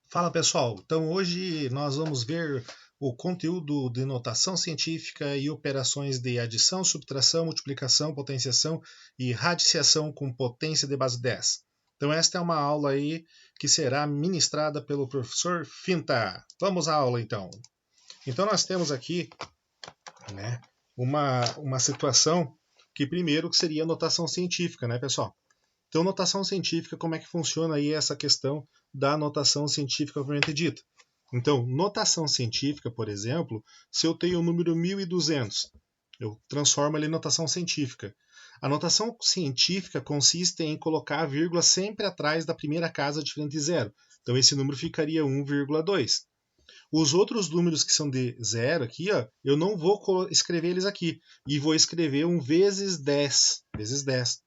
Fala pessoal, então hoje nós vamos ver o conteúdo de notação científica e operações de adição, subtração, multiplicação, potenciação e radiciação com potência de base 10. Então esta é uma aula aí que será ministrada pelo professor Finta. Vamos à aula então. Então nós temos aqui, né, uma situação que primeiro seria notação científica, né pessoal? Então, notação científica, como é que funciona aí essa questão da notação científica propriamente dita? Então, notação científica, por exemplo, se eu tenho o número 1200, eu transformo ele em notação científica. A notação científica consiste em colocar a vírgula sempre atrás da primeira casa diferente de zero. Então, esse número ficaria 1,2. Os outros números que são de zero aqui, ó, eu não vou escrever eles aqui. E vou escrever 1 vezes 10. Vezes 10.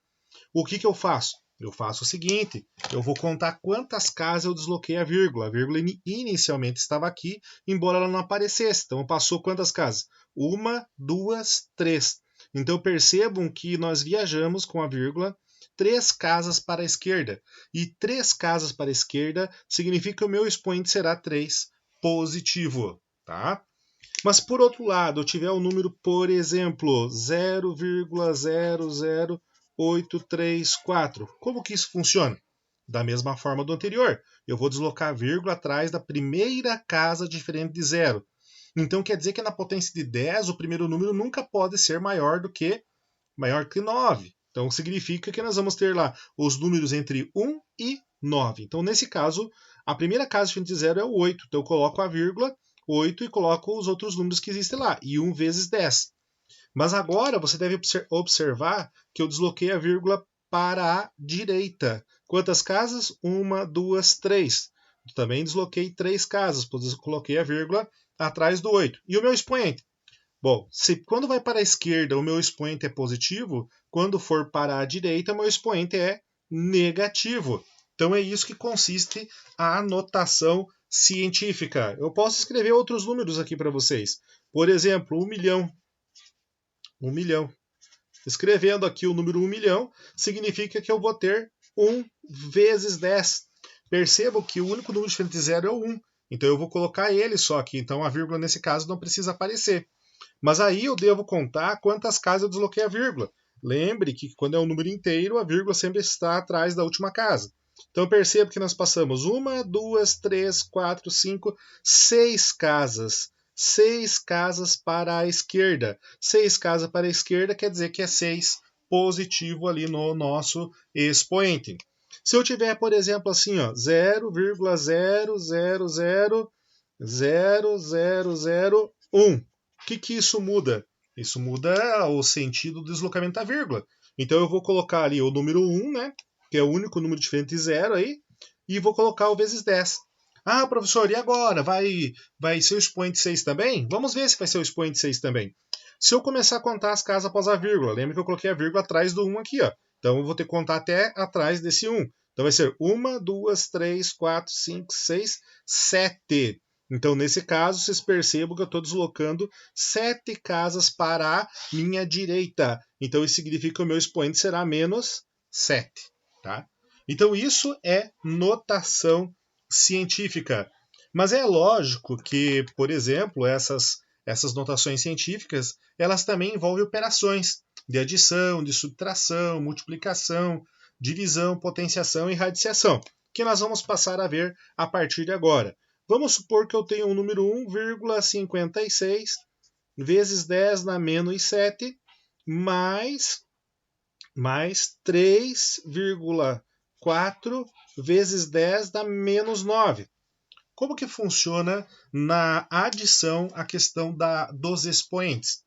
O que eu faço? Eu faço o seguinte, eu vou contar quantas casas eu desloquei a vírgula. A vírgula inicialmente estava aqui, embora ela não aparecesse. Então passou quantas casas? 1, 2, 3. Então percebam que nós viajamos com a vírgula 3 casas para a esquerda. E 3 casas para a esquerda significa que o meu expoente será 3 positivo. Tá? Mas por outro lado, eu tiver o número, por exemplo, 0,00834. Como que isso funciona? Da mesma forma do anterior. Eu vou deslocar a vírgula atrás da primeira casa diferente de zero. Então quer dizer que na potência de 10, o primeiro número nunca pode ser maior que 9. Então significa que nós vamos ter lá os números entre 1 e 9. Então nesse caso, a primeira casa diferente de zero é o 8. Então eu coloco a vírgula 8 e coloco os outros números que existem lá. E 1 vezes 10. Mas agora você deve observar que eu desloquei a vírgula para a direita. Quantas casas? 1, 2, 3. Também desloquei 3 casas, pois eu coloquei a vírgula atrás do 8. E o meu expoente? Bom, se quando vai para a esquerda o meu expoente é positivo, quando for para a direita o meu expoente é negativo. Então é isso que consiste a notação científica. Eu posso escrever outros números aqui para vocês. Por exemplo, 1 milhão. 1 milhão. Escrevendo aqui o número 1 milhão, significa que eu vou ter 1 vezes 10. Percebam que o único número diferente de zero é o 1. Então eu vou colocar ele só aqui. Então a vírgula nesse caso não precisa aparecer. Mas aí eu devo contar quantas casas eu desloquei a vírgula. Lembre que quando é um número inteiro, a vírgula sempre está atrás da última casa. Então percebo que nós passamos 1, 2, 3, 4, 5, 6 casas. 6 casas para a esquerda. 6 casas para a esquerda quer dizer que é 6 positivo ali no nosso expoente. Se eu tiver, por exemplo, assim, 0,0000001, o que isso muda? Isso muda o sentido do deslocamento da vírgula. Então eu vou colocar ali o número 1, né, que é o único número diferente de zero aí, e vou colocar o vezes 10. Ah, professor, e agora? Vai ser o expoente 6 também? Vamos ver se vai ser o expoente 6 também. Se eu começar a contar as casas após a vírgula, lembra que eu coloquei a vírgula atrás do 1 aqui, ó. Então eu vou ter que contar até atrás desse 1. Então vai ser 1, 2, 3, 4, 5, 6, 7. Então, nesse caso, vocês percebam que eu estou deslocando 7 casas para a minha direita. Então, isso significa que o meu expoente será menos 7. Tá? Então, isso é notação científica. Mas é lógico que, por exemplo, essas notações científicas, elas também envolvem operações de adição, de subtração, multiplicação, divisão, potenciação e radiciação, que nós vamos passar a ver a partir de agora. Vamos supor que eu tenho um número 1,56 vezes 10 na menos 7 mais 3,4 vezes 10 dá menos 9. Como que funciona na adição a questão dos expoentes?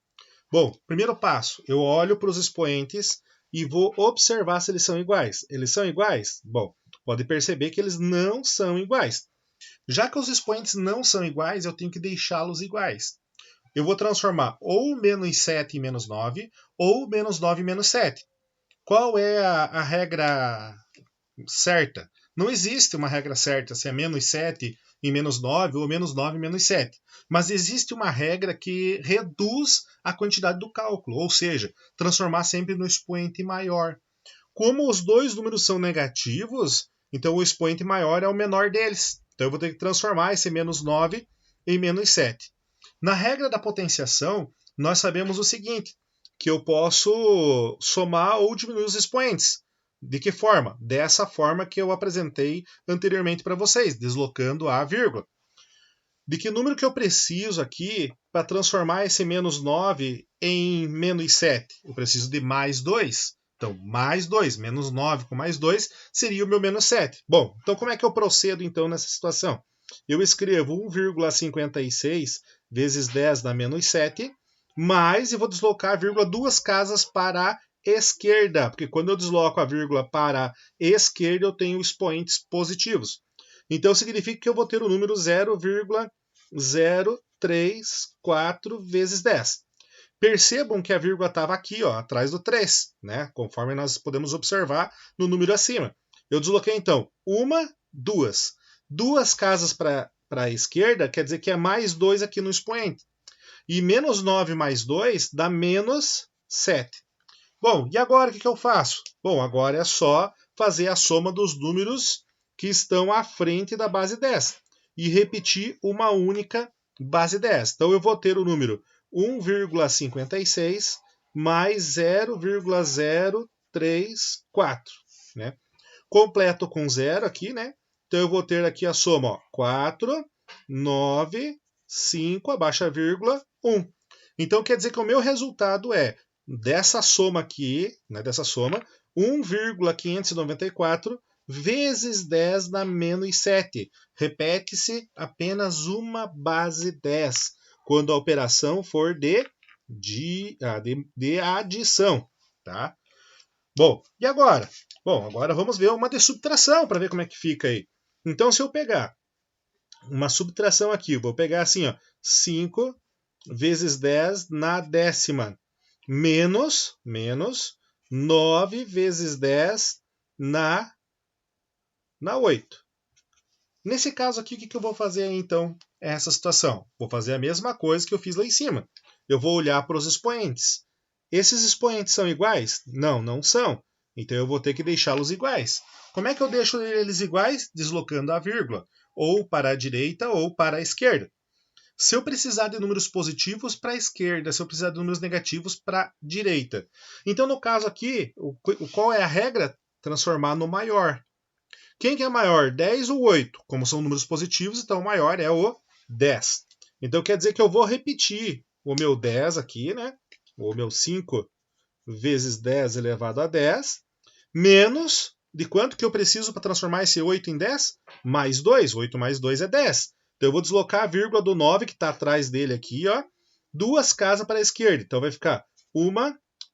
Bom, primeiro passo, eu olho para os expoentes e vou observar se eles são iguais. Eles são iguais? Bom, pode perceber que eles não são iguais. Já que os expoentes não são iguais, eu tenho que deixá-los iguais. Eu vou transformar ou menos 7 em menos 9, ou menos 9 em menos 7. Qual é a regra certa? Não existe uma regra certa se é menos 7 em menos 9 ou menos 9 em menos 7. Mas existe uma regra que reduz a quantidade do cálculo, ou seja, transformar sempre no expoente maior. Como os dois números são negativos, então o expoente maior é o menor deles. Então eu vou ter que transformar esse menos 9 em menos 7. Na regra da potenciação, nós sabemos o seguinte, que eu posso somar ou diminuir os expoentes. De que forma? Dessa forma que eu apresentei anteriormente para vocês, deslocando a vírgula. De que número que eu preciso aqui para transformar esse menos 9 em menos 7? Eu preciso de mais 2. Então, mais 2, menos 9 com mais 2 seria o meu menos 7. Bom, então como é que eu procedo então nessa situação? Eu escrevo 1,56 vezes 10 dá menos 7, mas eu vou deslocar a vírgula 2 casas para a esquerda, porque quando eu desloco a vírgula para a esquerda, eu tenho expoentes positivos. Então significa que eu vou ter o número 0,034 vezes 10. Percebam que a vírgula estava aqui, ó, atrás do 3, né? Conforme nós podemos observar no número acima. Eu desloquei então uma, duas. Duas casas para a esquerda quer dizer que é mais 2 aqui no expoente. E menos 9 mais 2 dá menos 7. Bom, e agora o que eu faço? Bom, agora é só fazer a soma dos números que estão à frente da base 10 e repetir uma única base 10. Então eu vou ter o número 1,56 mais 0,034, né? Completo com 0 aqui, né? Então eu vou ter aqui a soma, ó, 4, 9, 5, abaixa a vírgula, 1. Então quer dizer que o meu resultado é, dessa soma aqui, né, dessa soma, 1,594 vezes 10 dá menos 7. Repete-se apenas uma base 10, quando a operação for de adição. Tá? Bom, e agora? Bom, agora vamos ver uma de subtração para ver como é que fica aí. Então, se eu pegar uma subtração aqui, vou pegar assim, ó, 5 vezes 10 na décima, menos 9 vezes 10 na 8. Nesse caso aqui, o que eu vou fazer então? Essa situação. Vou fazer a mesma coisa que eu fiz lá em cima. Eu vou olhar para os expoentes. Esses expoentes são iguais? Não, não são. Então eu vou ter que deixá-los iguais. Como é que eu deixo eles iguais? Deslocando a vírgula, ou para a direita ou para a esquerda. Se eu precisar de números positivos para a esquerda, se eu precisar de números negativos para a direita. Então, no caso aqui, qual é a regra? Transformar no maior. Quem que é maior, 10 ou 8? Como são números positivos, então o maior é o 10. Então quer dizer que eu vou repetir o meu 10 aqui, né? O meu 5 vezes 10 elevado a 10, menos de quanto que eu preciso para transformar esse 8 em 10? Mais 2. 8 mais 2 é 10. Então eu vou deslocar a vírgula do 9, que está atrás dele aqui, ó, 2 casas para a esquerda. Então vai ficar 1,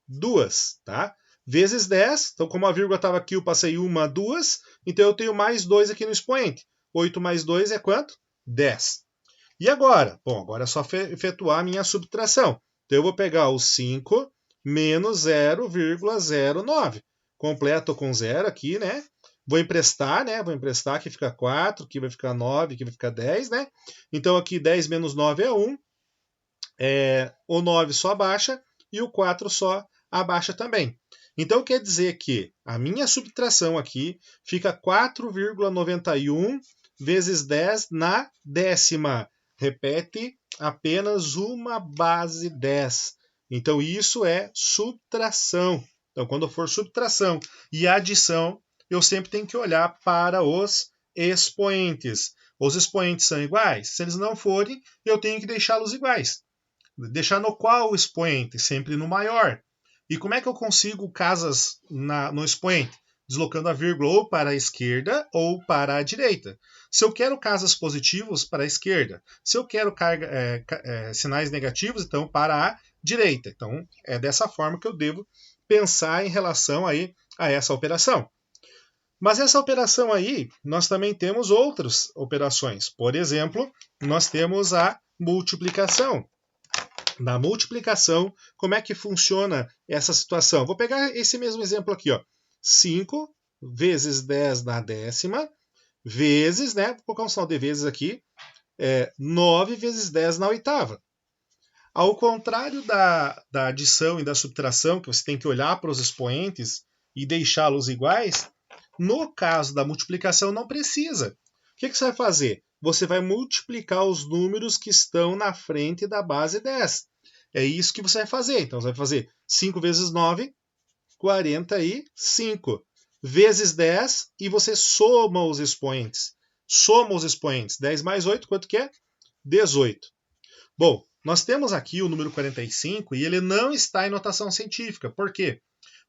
2, tá? Vezes 10, então como a vírgula estava aqui, eu passei 1, 2, então eu tenho mais 2 aqui no expoente. 8 mais 2 é quanto? 10. E agora? Bom, agora é só efetuar a minha subtração. Então eu vou pegar o 5 menos 0,09. Completo com 0 aqui, né? Vou emprestar, né? Vou emprestar, aqui fica 4, aqui vai ficar 9, aqui vai ficar 10, né? Então aqui 10 menos 9 é 1. O 9 só abaixa e o 4 só abaixa também. Então quer dizer que a minha subtração aqui fica 4,91 vezes 10 na décima. Repete apenas uma base 10. Então isso é subtração. Então quando for subtração e adição, eu sempre tenho que olhar para os expoentes. Os expoentes são iguais? Se eles não forem, eu tenho que deixá-los iguais. Deixar no qual o expoente? Sempre no maior. E como é que eu consigo casas no expoente? Deslocando a vírgula ou para a esquerda ou para a direita. Se eu quero casas positivos, para a esquerda. Se eu quero sinais negativos, então para a direita. Então é dessa forma que eu devo pensar em relação aí a essa operação. Mas essa operação aí, nós também temos outras operações. Por exemplo, nós temos a multiplicação. Na multiplicação, como é que funciona essa situação? Vou pegar esse mesmo exemplo aqui, ó. 5 vezes 10 na décima, vezes, né? Vou colocar um sinal de vezes aqui, 9 vezes 10 na oitava. Ao contrário da adição e da subtração, que você tem que olhar para os expoentes e deixá-los iguais, no caso da multiplicação não precisa. que você vai fazer? Você vai multiplicar os números que estão na frente da base 10. É isso que você vai fazer. Então, você vai fazer 5 vezes 9, 45. Vezes 10 e você soma os expoentes. Soma os expoentes. 10 mais 8, quanto que é? 18. Bom, nós temos aqui o número 45 e ele não está em notação científica. Por quê?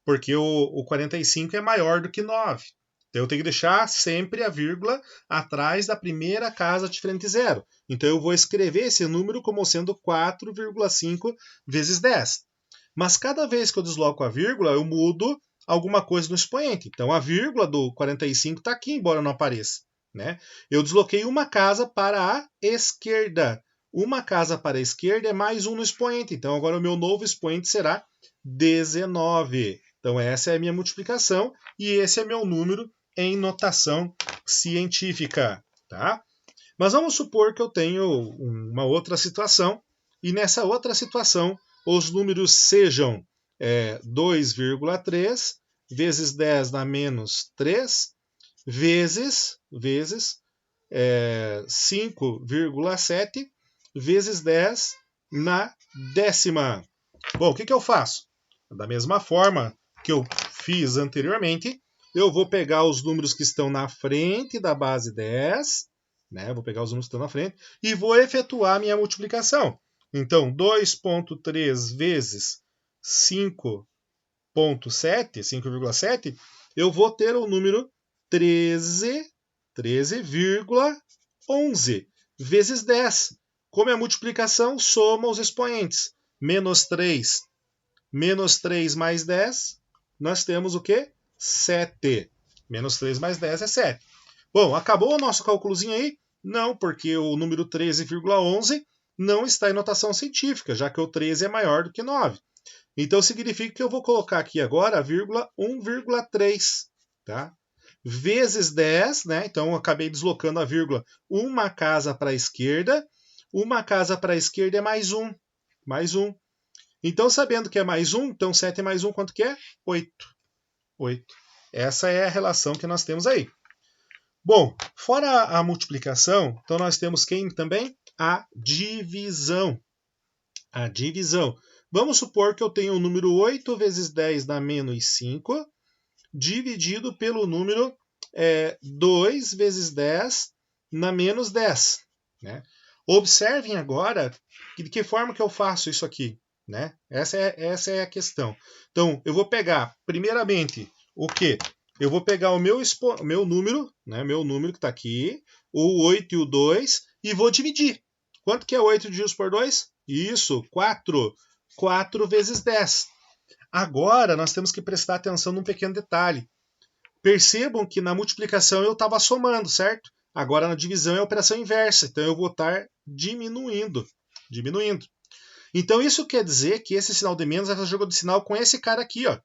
Porque o 45 é maior do que 9. Então eu tenho que deixar sempre a vírgula atrás da primeira casa diferente de zero. Então eu vou escrever esse número como sendo 4,5 vezes 10. Mas cada vez que eu desloco a vírgula, eu mudo alguma coisa no expoente. Então a vírgula do 45 está aqui, embora não apareça. Né? Eu desloquei uma casa para a esquerda. Uma casa para a esquerda é mais um no expoente. Então agora o meu novo expoente será 19. Então essa é a minha multiplicação e esse é meu número em notação científica. Tá? Mas vamos supor que eu tenho uma outra situação e nessa outra situação os números sejam 2,3 vezes 10 na menos 3 vezes 5,7 vezes 10 na décima. Bom, o que eu faço? Da mesma forma que eu fiz anteriormente, eu vou pegar os números que estão na frente da base 10, né? Vou pegar os números que estão na frente e vou efetuar a minha multiplicação. Então, 2,3 vezes 5,7, eu vou ter o número 13,11 vezes 10. Como é a multiplicação, soma os expoentes. Menos 3 mais 10, nós temos o quê? 7. Menos 3 mais 10 é 7. Bom, acabou o nosso cálculozinho aí? Não, porque o número 13,11 não está em notação científica, já que o 13 é maior do que 9. Então significa que eu vou colocar aqui agora a vírgula 1,3, tá? Vezes 10, né? Então eu acabei deslocando a vírgula uma casa para a esquerda. Uma casa para a esquerda é mais um. Mais um. Então, sabendo que é mais um, então 7 mais 1, quanto que é? 8. 8. Essa é a relação que nós temos aí. Bom, fora a multiplicação, então nós temos quem também? A divisão. A divisão. Vamos supor que eu tenho o número 8 vezes 10 na menos 5, dividido pelo número 2 vezes 10 na menos 10. Né? Observem agora de que forma que eu faço isso aqui. Né? Essa é a questão. Então, eu vou pegar, primeiramente, o quê? Eu vou pegar o meu número, né? Meu número que está aqui, o 8 e o 2, e vou dividir. Quanto que é 8 dividido por 2? Isso, 4. 4 vezes 10. Agora, nós temos que prestar atenção num pequeno detalhe. Percebam que na multiplicação eu estava somando, certo? Agora na divisão é a operação inversa, então eu vou estar diminuindo. Então isso quer dizer que esse sinal de menos vai fazer jogo de sinal com esse cara aqui, ó.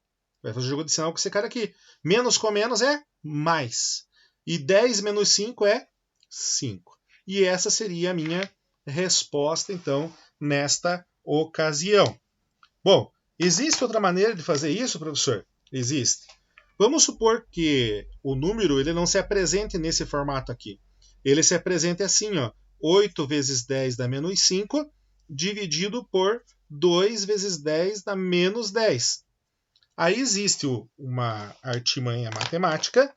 Vai fazer jogo de sinal com esse cara aqui. Menos com menos é mais. E 10 menos 5 é 5. E essa seria a minha resposta, então, nesta ocasião. Bom, existe outra maneira de fazer isso, professor? Existe. Vamos supor que o número ele não se apresente nesse formato aqui. Ele se apresenta assim, ó, 8 vezes 10 dá menos 5, dividido por 2 vezes 10 dá menos 10. Aí existe uma artimanha matemática,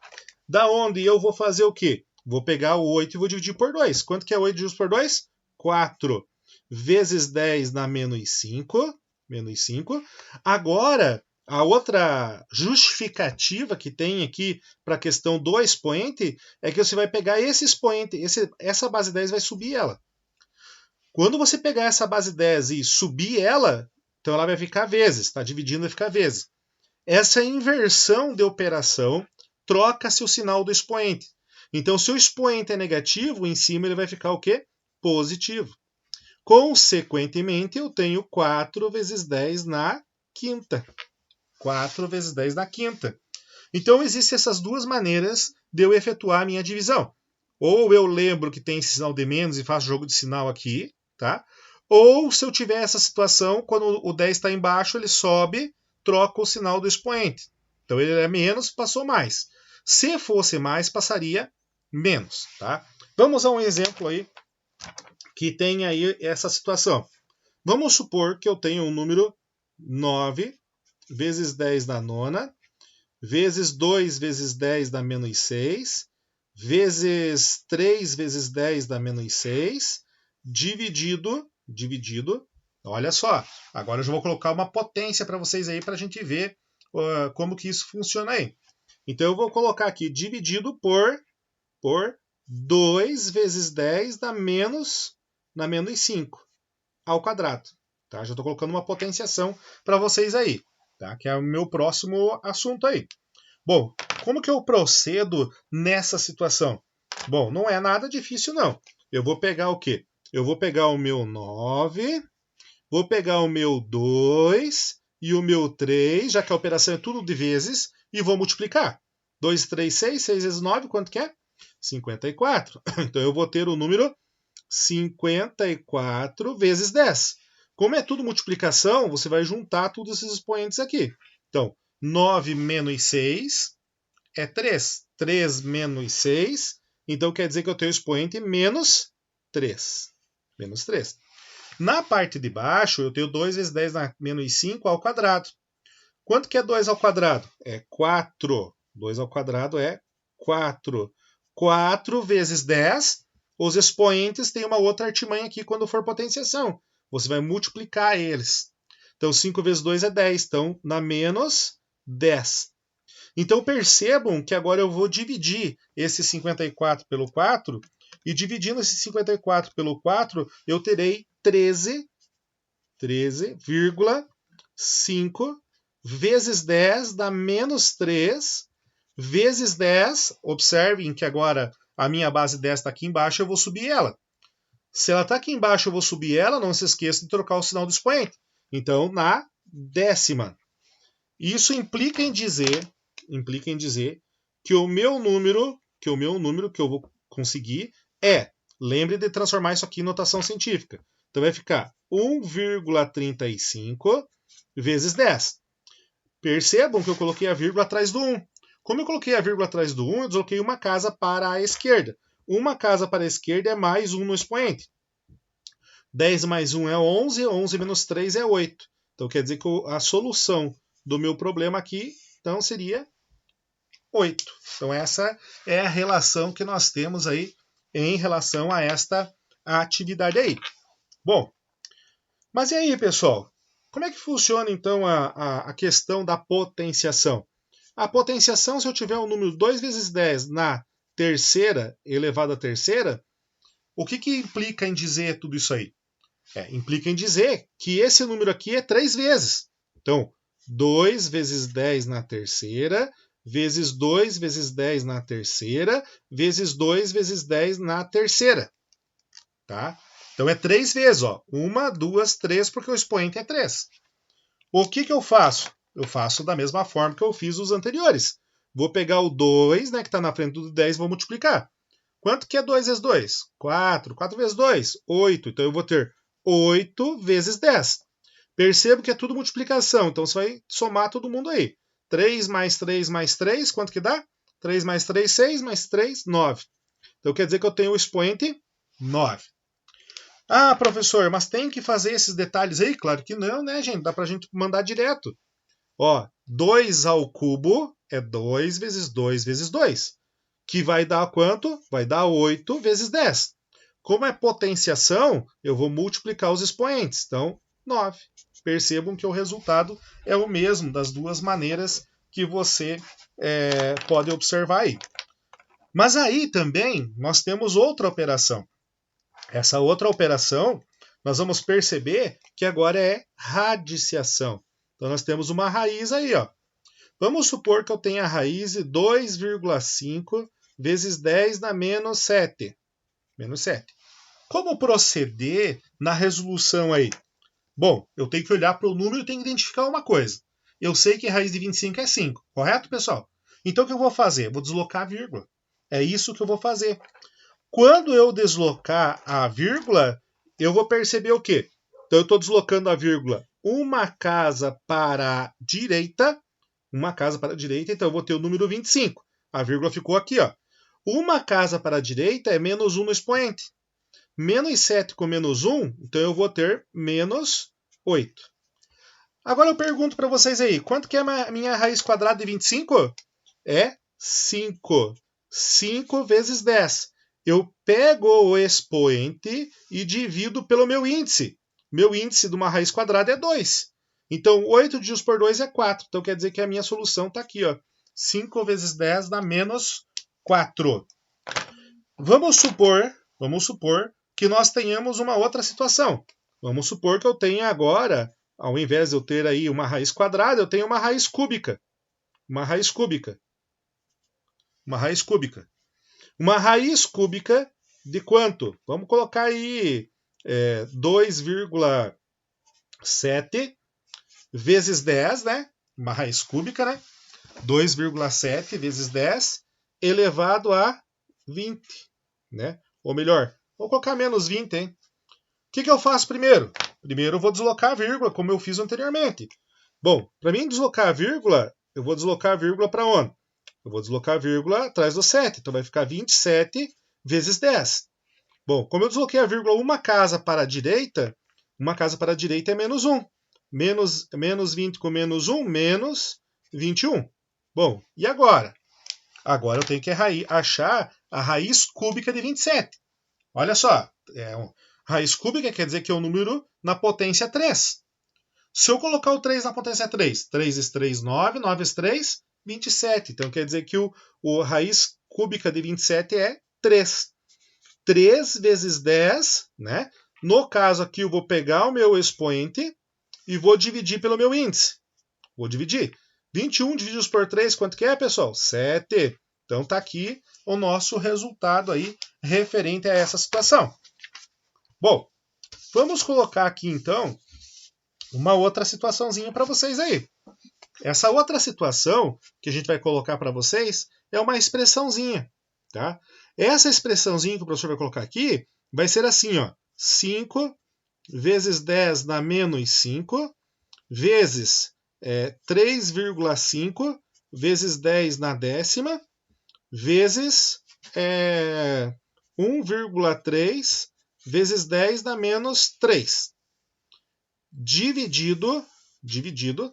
da onde eu vou fazer o quê? Vou pegar o 8 e vou dividir por 2. Quanto que é 8 dividido por 2? 4. Vezes 10 dá menos 5. Menos 5. Agora, a outra justificativa que tem aqui para a questão do expoente é que você vai pegar esse expoente, essa base 10 vai subir ela. Quando você pegar essa base 10 e subir ela, então ela vai ficar vezes, está dividindo, vai ficar vezes. Essa inversão de operação troca-se o sinal do expoente. Então, se o expoente é negativo, em cima ele vai ficar o quê? Positivo. Consequentemente, eu tenho 4 vezes 10 na quinta. 4 vezes 10 na quinta. Então, existem essas duas maneiras de eu efetuar a minha divisão. Ou eu lembro que tem esse sinal de menos e faço jogo de sinal aqui, tá? Ou se eu tiver essa situação, quando o 10 está embaixo, ele sobe, troca o sinal do expoente. Então ele é menos, passou mais. Se fosse mais, passaria menos, tá? Vamos a um exemplo aí que tem aí essa situação. Vamos supor que eu tenho um número 9 vezes 10 da nona, vezes 2 vezes 10 dá menos 6, vezes 3 vezes 10 dá menos 6, dividido, olha só, agora eu já vou colocar uma potência para vocês aí para a gente ver como que isso funciona aí. Então eu vou colocar aqui dividido por 2 vezes 10 dá menos 5 ao quadrado. Tá? Já estou colocando uma potenciação para vocês aí, tá? Que é o meu próximo assunto aí. Bom, como que eu procedo nessa situação? Bom, não é nada difícil não. Eu vou pegar o quê? Eu vou pegar o meu 9, vou pegar o meu 2 e o meu 3, já que a operação é tudo de vezes, e vou multiplicar. 2, 3, 6, 6 vezes 9, quanto que é? 54. Então eu vou ter o número 54 vezes 10. Como é tudo multiplicação, você vai juntar todos esses expoentes aqui. Então, 9 menos 6 é 3. 3 menos 6, então quer dizer que eu tenho o expoente menos 3. Menos 3. Na parte de baixo, eu tenho 2 vezes 10 na menos 5 ao quadrado. Quanto que é 2 ao quadrado? É 4. 2 ao quadrado é 4. 4 vezes 10, os expoentes têm uma outra artimanha aqui quando for potenciação. Você vai multiplicar eles. Então, 5 vezes 2 é 10. Então, na menos 10. Então, percebam que agora eu vou dividir esse 54 pelo 4. E dividindo esse 54 pelo 4, eu terei 13,5 vezes 10 dá menos 3, vezes 10, observem que agora a minha base 10 está aqui embaixo, eu vou subir ela. Se ela está aqui embaixo, eu vou subir ela, não se esqueça de trocar o sinal do expoente. Então, na décima. Isso implica em dizer que o meu número que eu vou conseguir lembre de transformar isso aqui em notação científica. Então vai ficar 1,35 vezes 10. Percebam que eu coloquei a vírgula atrás do 1. Como eu coloquei a vírgula atrás do 1, eu desloquei uma casa para a esquerda. Uma casa para a esquerda é mais 1 no expoente. 10 mais 1 é 11, 11 menos 3 é 8. Então quer dizer que a solução do meu problema aqui então seria 8. Então essa é a relação que nós temos aí em relação a esta atividade aí. Bom, mas e aí, pessoal? Como é que funciona, então, a questão da potenciação? A potenciação, se eu tiver o número 2 vezes 10 na terceira, elevado à terceira, o que implica em dizer tudo isso aí? Implica em dizer que esse número aqui é 3 vezes. Então, 2 vezes 10 na terceira, vezes 2 vezes 10 na terceira, vezes 2 vezes 10 na terceira. Tá? Então é 3 vezes, ó. 1, 2, 3, porque o expoente é 3. O que eu faço? Eu faço da mesma forma que eu fiz os anteriores. Vou pegar o 2, né, que está na frente do 10, e vou multiplicar. Quanto que é 2 vezes 2? 4. 4 vezes 2? 8. Então eu vou ter 8 vezes 10. Percebo que é tudo multiplicação, então você vai somar todo mundo aí. 3 mais 3 mais 3, quanto que dá? 3 mais 3, 6, mais 3, 9. Então quer dizer que eu tenho o expoente 9. Ah, professor, mas tem que fazer esses detalhes aí? Claro que não, né, gente? Dá pra gente mandar direto. Ó, 2 ao cubo é 2 vezes 2 vezes 2. Que vai dar quanto? Vai dar 8 vezes 10. Como é potenciação, eu vou multiplicar os expoentes. Então, 9. Percebam que o resultado é o mesmo das duas maneiras que você pode observar aí. Mas aí também nós temos outra operação. Essa outra operação, nós vamos perceber que agora é radiciação. Então nós temos uma raiz aí, ó. Vamos supor que eu tenha a raiz de 2,5 vezes 10 na menos 7. Menos 7. Como proceder na resolução aí? Bom, eu tenho que olhar para o número e tenho que identificar uma coisa. Eu sei que a raiz de 25 é 5, correto, pessoal? Então o que eu vou fazer? Vou deslocar a vírgula. É isso que eu vou fazer. Quando eu deslocar a vírgula, eu vou perceber o quê? Então eu estou deslocando a vírgula uma casa para a direita, então eu vou ter o número 25. A vírgula ficou aqui, ó. Uma casa para a direita é menos 1 no expoente. Menos 7 com menos 1, então eu vou ter menos 8. Agora eu pergunto para vocês aí, quanto que é a minha raiz quadrada de 25? É 5. 5 vezes 10. Eu pego o expoente e divido pelo meu índice. Meu índice de uma raiz quadrada é 2. Então, 8 divididos por 2 é 4. Então, quer dizer que a minha solução está aqui. Ó. 5 vezes 10 dá menos 4. Vamos supor que nós tenhamos uma outra situação. Vamos supor que eu tenha agora, ao invés de eu ter aí uma raiz quadrada, eu tenho uma raiz cúbica. Uma raiz cúbica. Uma raiz cúbica. Uma raiz cúbica de quanto? Vamos colocar aí 2,7 vezes 10, né? Uma raiz cúbica, né? 2,7 vezes 10 elevado a 20, né? Ou melhor, vou colocar menos 20, hein? O que eu faço primeiro? Primeiro eu vou deslocar a vírgula, como eu fiz anteriormente. Bom, para mim deslocar a vírgula, eu vou deslocar a vírgula para onde? Eu vou deslocar a vírgula atrás do 7, então vai ficar 27 vezes 10. Bom, como eu desloquei a vírgula uma casa para a direita é menos 1. Menos 20 com menos 1, menos 21. Bom, e agora? Agora eu tenho que achar a raiz cúbica de 27. Olha só, raiz cúbica quer dizer que é um número na potência 3. Se eu colocar o 3 na potência 3, 3 vezes 3, 9, 9 vezes 3, 27. Então quer dizer que a raiz cúbica de 27 é 3. 3 vezes 10, né? No caso aqui eu vou pegar o meu expoente e vou dividir pelo meu índice. Vou dividir. 21 divididos por 3, quanto que é, pessoal? 7. Então está aqui o nosso resultado aí referente a essa situação. Bom, vamos colocar aqui então uma outra situaçãozinha para vocês aí. Essa outra situação que a gente vai colocar para vocês é uma expressãozinha, tá? Essa expressãozinha que o professor vai colocar aqui vai ser assim, ó, 5 vezes 10 na menos 5 vezes 3,5 vezes 10 na décima vezes 1,3 vezes 10 na menos 3. Dividido,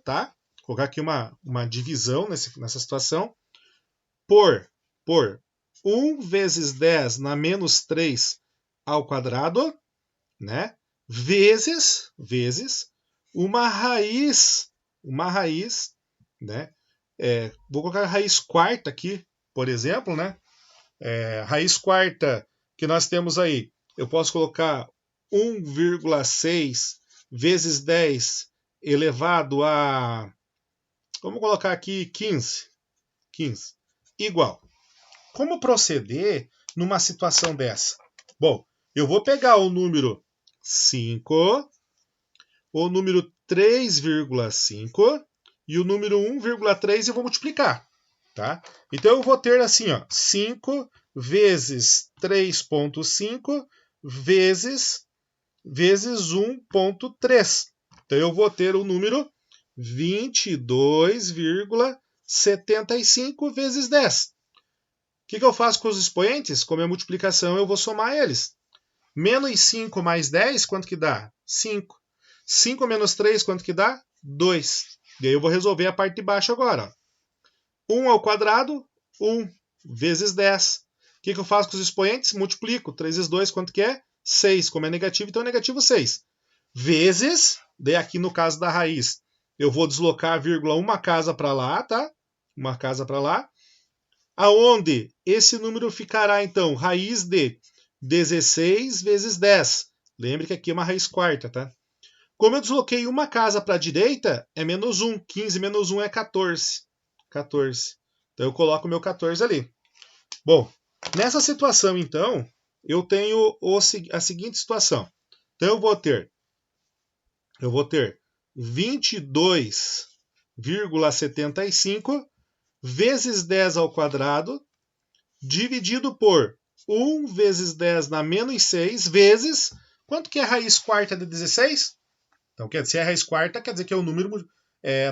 tá? Vou colocar aqui uma divisão nessa situação, por 1 vezes 10 na menos 3 ao quadrado, né? Vezes uma raiz, né? Vou colocar a raiz quarta aqui, por exemplo, né? Raiz quarta que nós temos aí, eu posso colocar 1,6 vezes 10 elevado a, vamos colocar aqui 15, igual. Como proceder numa situação dessa? Bom, eu vou pegar o número 5, o número 3,5 e o número 1,3 e vou multiplicar. Tá? Então eu vou ter assim, ó, 5 vezes 3,5 vezes 1,3. Então eu vou ter o número 22,75 vezes 10. O que eu faço com os expoentes? Como é multiplicação, eu vou somar eles. Menos 5 mais 10, quanto que dá? 5. 5 menos 3, quanto que dá? 2. E aí eu vou resolver a parte de baixo agora. Ó. 1 ao quadrado, 1 vezes 10. O que eu faço com os expoentes? Multiplico. 3 vezes 2, quanto que é? 6. Como é negativo, então é negativo 6. Vezes, daí aqui no caso da raiz, eu vou deslocar a vírgula uma casa para lá, tá? Uma casa para lá. Aonde esse número ficará, então, raiz de 16 vezes 10. Lembre que aqui é uma raiz quarta, tá? Como eu desloquei uma casa para a direita, é menos 1. 15 menos 1 é 14. 14. Então eu coloco o meu 14 ali. Bom, nessa situação, então, eu tenho a seguinte situação. Então eu vou ter 22,75 vezes 10 ao quadrado, dividido por 1 vezes 10 na menos 6, vezes... Quanto que é a raiz quarta de 16? Então, se é a raiz quarta, quer dizer que é o número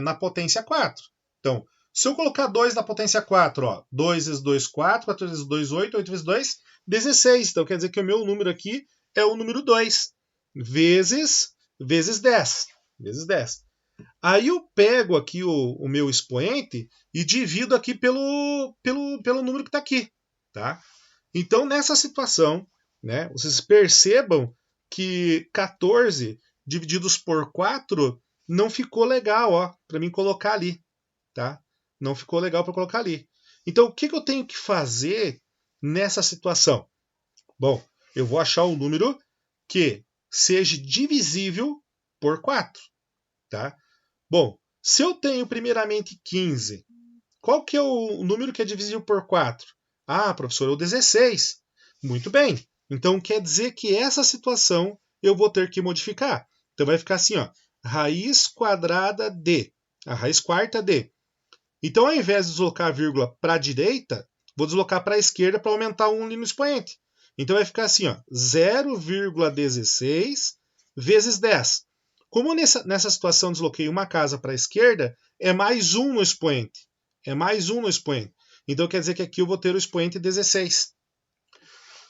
na potência 4. Então, Se eu colocar 2 na potência 4, ó, 2 vezes 2, 4, 4 vezes 2, 8, 8 vezes 2, 16. Então quer dizer que o meu número aqui é o número 2, vezes 10. Vezes 10. Aí eu pego aqui o meu expoente e divido aqui pelo número que está aqui. Tá? Então, nessa situação, né, vocês percebam que 14 divididos por 4 não ficou legal para mim colocar ali. Tá? Não ficou legal para colocar ali. Então, o que eu tenho que fazer nessa situação? Bom, eu vou achar um número que seja divisível por 4. Tá? Bom, se eu tenho primeiramente 15, qual que é o número que é divisível por 4? Ah, professor, é o 16. Muito bem. Então quer dizer que essa situação eu vou ter que modificar. Então vai ficar assim, ó, raiz quadrada de, a raiz quarta de. Então, ao invés de deslocar a vírgula para a direita, vou deslocar para a esquerda para aumentar um ali no expoente. Então vai ficar assim, ó, 0,16 vezes 10. Como nessa situação desloquei uma casa para a esquerda, é mais 1 no expoente. É mais 1 no expoente. Então quer dizer que aqui eu vou ter o expoente 16.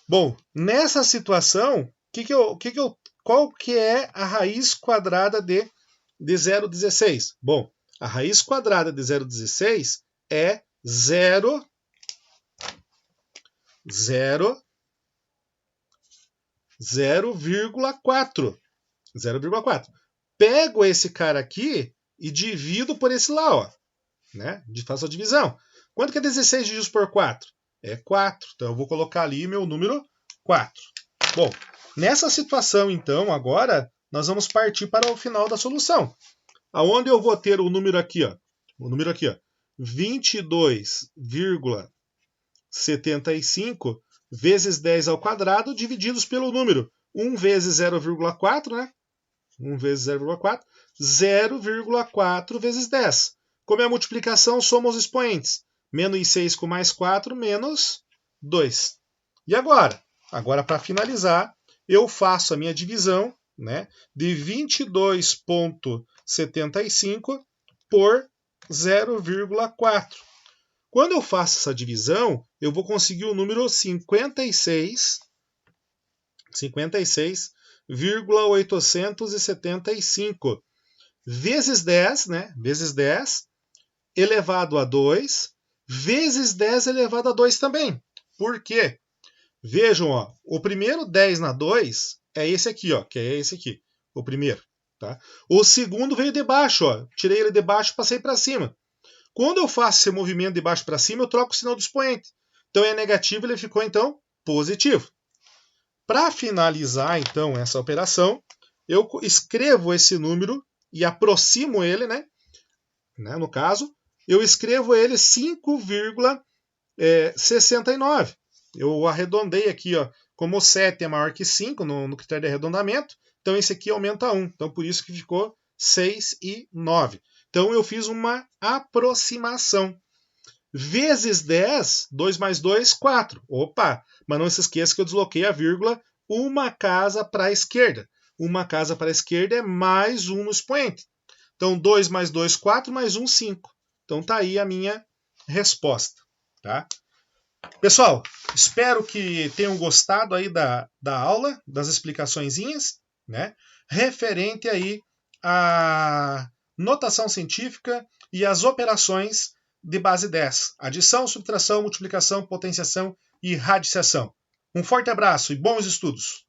Bom, nessa situação, qual que é a raiz quadrada de 0,16? Bom, a raiz quadrada de 0,16 é 0,4. 0,4. Pego esse cara aqui e divido por esse lá, ó, né? Faço a divisão. Quanto que é 16 divididos por 4? É 4. Então eu vou colocar ali meu número 4. Bom, nessa situação, então, agora nós vamos partir para o final da solução. Aonde eu vou ter o número aqui, ó, 22,75 vezes 10 ao quadrado divididos pelo número 1 vezes 0,4, né? 1 vezes 0,4, 0,4 vezes 10. Como é a multiplicação, soma os expoentes. Menos 6 com mais 4, menos 2. E agora? Agora, para finalizar, eu faço a minha divisão, né, de 22,75 por 0,4. Quando eu faço essa divisão, eu vou conseguir o número 56,875 vezes 10, né? Vezes 10 elevado a 2, vezes 10 elevado a 2 também. Por quê? Vejam, ó, o primeiro 10 na 2 é esse aqui, ó, que é esse aqui, o primeiro. Tá? O segundo veio de baixo, ó, tirei ele de baixo e passei para cima. Quando eu faço esse movimento de baixo para cima, eu troco o sinal do expoente. Então é negativo, ele ficou então positivo. Para finalizar então essa operação, eu escrevo esse número e aproximo ele, né? No caso, eu escrevo ele 5,69. Eu arredondei aqui, ó, como 7 é maior que 5 no critério de arredondamento, então esse aqui aumenta 1. Então por isso que ficou 6 e 9. Então eu fiz uma aproximação. Vezes 10, 2 mais 2, 4. Opa, mas não se esqueça que eu desloquei a vírgula uma casa para a esquerda. Uma casa para a esquerda é mais 1 no expoente. Então 2 mais 2, 4, mais 1, 5. Então tá aí a minha resposta. Tá? Pessoal, espero que tenham gostado aí da aula, das explicaçõezinhas, né? Referente aí à notação científica e às operações de base 10. Adição, subtração, multiplicação, potenciação e radiciação. Um forte abraço e bons estudos!